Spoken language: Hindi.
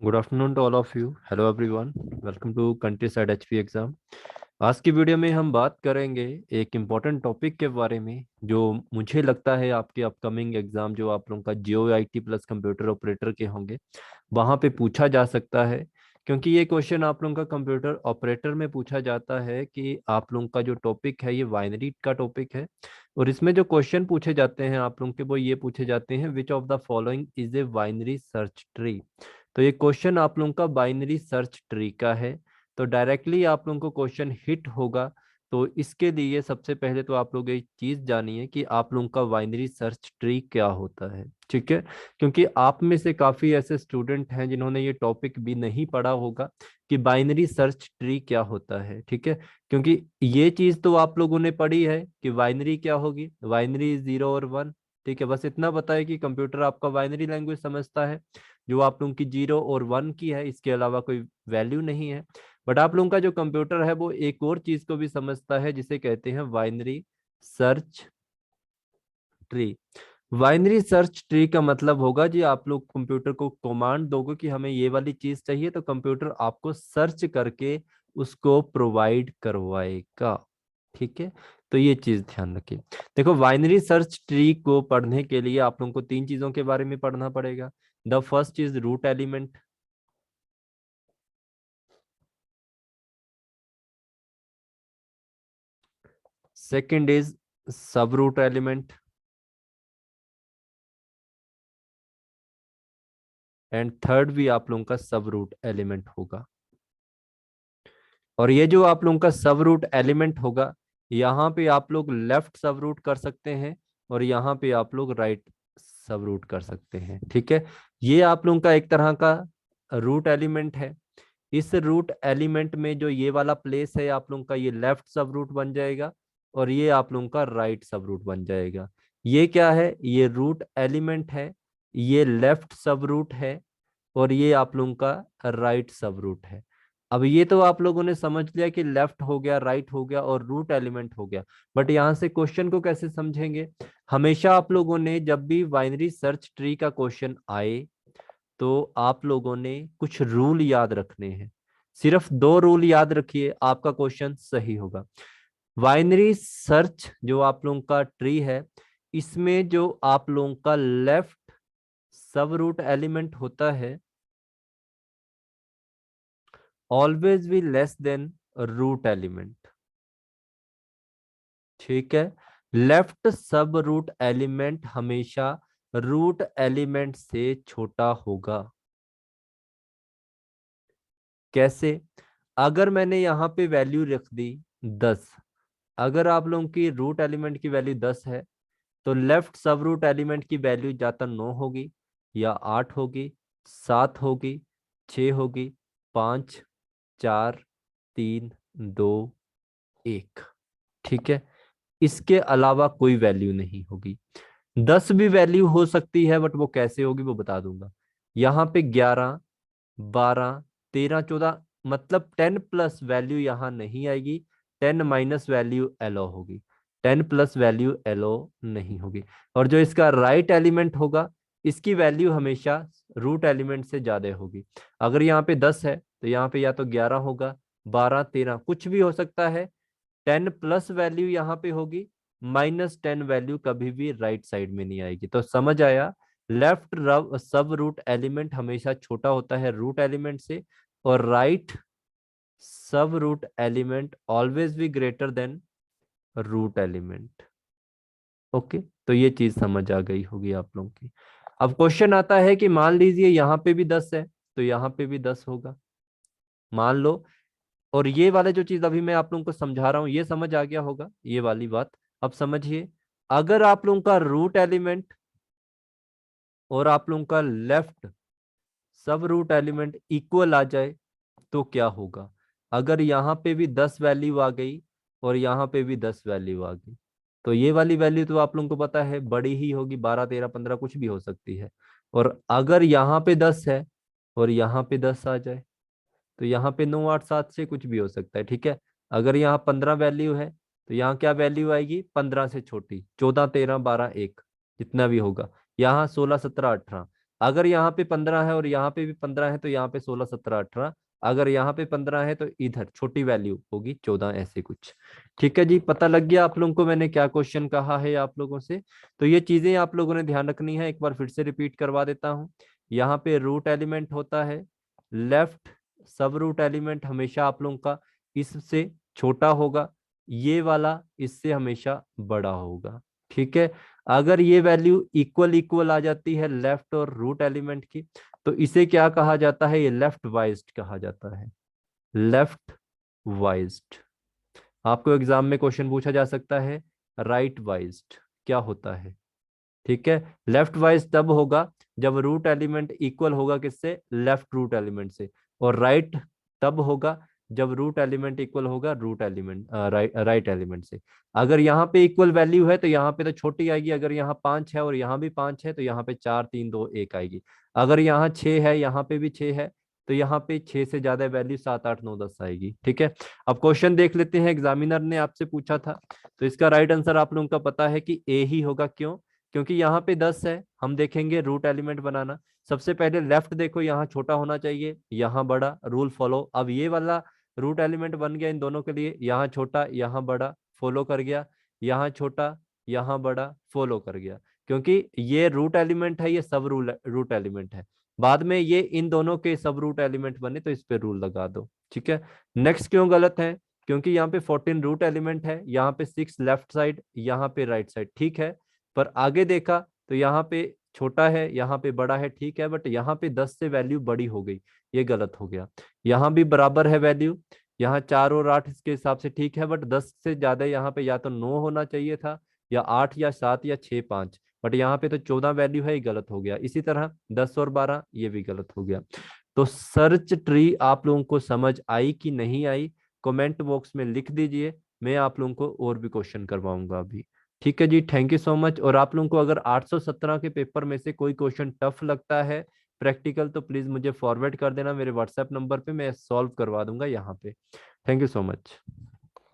Good afternoon to all of you. Hello everyone, welcome to countryside HP exam. आज की वीडियो में हम बात करेंगे एक इम्पॉर्टेंट टॉपिक के बारे में जो मुझे लगता है आपके अपकमिंग एग्जाम जो आप लोगों का जियो आईटी प्लस कंप्यूटर ऑपरेटर के होंगे वहाँ पे पूछा जा सकता है। क्योंकि ये क्वेश्चन आप लोगों का कंप्यूटर ऑपरेटर में पूछा जाता है कि आप लोगों का जो टॉपिक है ये बाइनरी का टॉपिक है। और इसमें जो क्वेश्चन पूछे जाते हैं आप लोगों के वो ये पूछे जाते हैं, which of the following is a binary search tree. तो ये क्वेश्चन आप लोगों का बाइनरी सर्च ट्री का है। तो डायरेक्टली आप लोगों को क्वेश्चन हिट होगा। तो इसके लिए सबसे पहले तो आप लोग ये चीज जानिए कि आप लोगों का बाइनरी सर्च ट्री क्या होता है, ठीक है। क्योंकि आप में से काफी ऐसे स्टूडेंट हैं जिन्होंने ये टॉपिक भी नहीं पढ़ा होगा कि बाइनरी सर्च ट्री क्या होता है, ठीक है। क्योंकि ये चीज तो आप लोगों ने पढ़ी है कि बाइनरी क्या होगी, बाइनरी 0 और 1, ठीक है। बस इतना पता है कि कंप्यूटर आपका बाइनरी लैंग्वेज समझता है जो आप लोगों की 0 और 1 की है, इसके अलावा कोई वैल्यू नहीं है। बट आप लोगों का जो कंप्यूटर है वो एक और चीज को भी समझता है जिसे कहते हैं binary search tree. Binary search tree का मतलब होगा जी आप लोग कंप्यूटर को कमांड दोगे कि हमें ये वाली चीज चाहिए, तो कंप्यूटर आपको सर्च करके उसको प्रोवाइड करवाएगा, ठीक है। तो ये चीज ध्यान रखिए। देखो, बाइनरी सर्च ट्री को पढ़ने के लिए आप लोगों को तीन चीजों के बारे में पढ़ना पड़ेगा। The first is root element, second is sub root element, and third भी आप लोगों का सब रूट एलिमेंट होगा। और ये जो आप लोगों का सब रूट एलिमेंट होगा, यहाँ पे आप लोग लेफ्ट सब रूट कर सकते हैं और यहाँ पे आप लोग राइट सब रूट कर सकते हैं, ठीक है। ये आप लोगों का एक तरह का रूट एलिमेंट है। इस रूट एलिमेंट में जो ये वाला प्लेस है आप लोगों का, ये लेफ्ट सब रूट बन जाएगा और ये आप लोगों का राइट सब रूट बन जाएगा। ये क्या है, ये रूट एलिमेंट है, ये लेफ्ट सब रूट है और ये आप लोगों का राइट सब रूट है। अब ये तो आप लोगों ने समझ लिया कि लेफ्ट हो गया, राइट हो गया और रूट एलिमेंट हो गया। बट यहां से क्वेश्चन को कैसे समझेंगे? हमेशा आप लोगों ने जब भी बाइनरी सर्च ट्री का क्वेश्चन आए तो आप लोगों ने कुछ रूल याद रखने हैं। सिर्फ दो रूल याद रखिए, आपका क्वेश्चन सही होगा। बाइनरी सर्च जो आप लोगों का ट्री है, इसमें जो आप लोगों का लेफ्ट सब रूट एलिमेंट होता है always be less than root element, ठीक है। लेफ्ट सब रूट एलिमेंट हमेशा रूट एलिमेंट से छोटा होगा। कैसे? अगर मैंने यहाँ पे वैल्यू रख दी 10, अगर आप लोगों की रूट एलिमेंट की वैल्यू 10 है तो लेफ्ट सब रूट एलिमेंट की वैल्यू या तो 9 होगी या 8 होगी, 7 होगी, 6 होगी, 5, 4, 3, 2, 1, ठीक है। इसके अलावा कोई वैल्यू नहीं होगी। 10 भी वैल्यू हो सकती है बट वो कैसे होगी वो बता दूंगा। यहाँ पे 11, 12, 13, 14, मतलब 10 प्लस वैल्यू यहाँ नहीं आएगी। 10 माइनस वैल्यू एलो होगी। 10 प्लस वैल्यू एलो नहीं होगी। और जो इसका राइट एलिमेंट होगा, इसकी वैल्यू हमेशा रूट एलिमेंट से ज्यादा होगी। अगर यहाँ पे 10 है तो यहाँ पे या तो 11 होगा, 12, 13, कुछ भी हो सकता है। 10 प्लस वैल्यू यहाँ पे होगी, -10 वैल्यू कभी भी राइट साइड में नहीं आएगी। तो समझ आया, लेफ्ट सब रूट एलिमेंट हमेशा छोटा होता है रूट एलिमेंट से, और right sub root element always भी greater than root element. Okay, तो ये चीज समझ आ गई होगी आप लोगों की। अब क्वेश्चन आता है कि मान लीजिए यहाँ पे भी 10 है तो यहाँ पे भी 10 होगा, मान लो। और ये वाले जो चीज अभी मैं आप लोगों को समझा रहा हूं ये समझ आ गया होगा, ये वाली बात। अब समझिए, अगर आप लोगों का रूट एलिमेंट और आप लोगों का left sub root element equal आ जाए तो क्या होगा? अगर यहाँ पे भी 10 वैल्यू आ गई और यहाँ पे भी 10 वैल्यू आ गई, तो ये वाली वैल्यू तो आप लोगों को पता है बड़ी ही होगी, 12, 13, 15 कुछ भी हो सकती है। और अगर यहाँ पे 10 है और यहाँ पे 10 आ जाए तो यहाँ पे 9, 8, 7 से कुछ भी हो सकता है, ठीक है। अगर यहाँ 15 वैल्यू है तो यहाँ क्या वैल्यू आएगी? 15 से छोटी, 14, 13, 12, 1, जितना भी होगा। यहाँ 16, 17, 18। अगर यहाँ पे 15 है और यहाँ पे भी 15 है तो यहाँ पे 16, 17, 18। अगर यहाँ पे 15 है तो इधर छोटी वैल्यू होगी 14, ऐसे कुछ। ठीक है जी, पता लग गया आप लोगों को मैंने क्या क्वेश्चन कहा है आप लोगों से। तो ये चीजें आप लोगों ने ध्यान रखनी है, एक बार फिर से रिपीट करवा देता हूँ। यहाँ पे रूट एलिमेंट होता है, लेफ्ट सब रूट एलिमेंट हमेशा आप लोगों का इससे छोटा होगा, ये वाला इससे हमेशा बड़ा होगा। ठीक है, अगर ये वैल्यू इक्वल इक्वल आ जाती है लेफ्ट और रूट एलिमेंट की, तो इसे क्या कहा जाता है, ये लेफ्ट वाइज्ड कहा जाता है, लेफ्ट वाइज्ड। आपको एग्जाम में क्वेश्चन पूछा जा सकता है राइट वाइज्ड क्या होता है। ठीक है, लेफ्ट वाइज तब होगा जब रूट एलिमेंट इक्वल होगा किससे, लेफ्ट रूट एलिमेंट से। और राइट तब होगा जब रूट एलिमेंट इक्वल होगा रूट एलिमेंट राइट एलिमेंट से। अगर यहाँ पे इक्वल वैल्यू है तो यहाँ पे तो छोटी आएगी, अगर यहाँ 5 है और यहाँ भी 5 है तो यहाँ पे 4, 3, 2, 1 आएगी। अगर यहाँ 6 है, यहाँ पे भी 6 है, तो यहाँ पे 6 से ज्यादा वैल्यू 7, 8, 9, 10 आएगी। ठीक है, अब क्वेश्चन देख लेते हैं, एग्जामिनर ने आपसे पूछा था, तो इसका राइट आंसर आप लोगों का पता है कि ए ही होगा। क्यों, क्योंकि यहाँ पे 10 है, हम देखेंगे रूट एलिमेंट बनाना। सबसे पहले लेफ्ट देखो, यहाँ छोटा होना चाहिए, यहाँ बड़ा, रूल फॉलो। अब ये वाला रूट एलिमेंट बन गया इन दोनों के लिए, यहाँ छोटा यहाँ बड़ा फॉलो कर गया, यहाँ छोटा यहाँ बड़ा फॉलो कर गया। क्योंकि ये रूट एलिमेंट है, ये सब रूट एलिमेंट है, बाद में ये इन दोनों के सब रूट एलिमेंट बने, तो इस पे रूल लगा दो। ठीक है, नेक्स्ट क्यों गलत है, क्योंकि यहाँ पे 14 रूट एलिमेंट है, यहाँ पे 6 लेफ्ट साइड, यहाँ पे राइट साइड। ठीक है, पर आगे देखा तो यहाँ पे छोटा है, यहाँ पे बड़ा है। ठीक है, बट यहाँ पे 10 से वैल्यू बड़ी हो गई, ये गलत हो गया। यहाँ भी बराबर है वैल्यू, यहाँ 4 और 8 इसके हिसाब से ठीक है, बट 10 से ज्यादा यहाँ पे या तो 9 होना चाहिए था, या 8 या 7 या 6, 5, बट यहाँ पे तो 14 वैल्यू है, ये गलत हो गया। इसी तरह 10 और 12 ये भी गलत हो गया। तो सर्च ट्री आप लोगों को समझ आई कि नहीं आई, कमेंट बॉक्स में लिख दीजिए, मैं आप लोगों को और भी क्वेश्चन करवाऊंगा अभी। ठीक है जी, थैंक यू सो मच। और आप लोगों को अगर 817 के पेपर में से कोई क्वेश्चन टफ लगता है प्रैक्टिकल, तो प्लीज मुझे फॉरवर्ड कर देना मेरे व्हाट्सएप नंबर पे, मैं सॉल्व करवा दूंगा यहाँ पे। Thank you so much.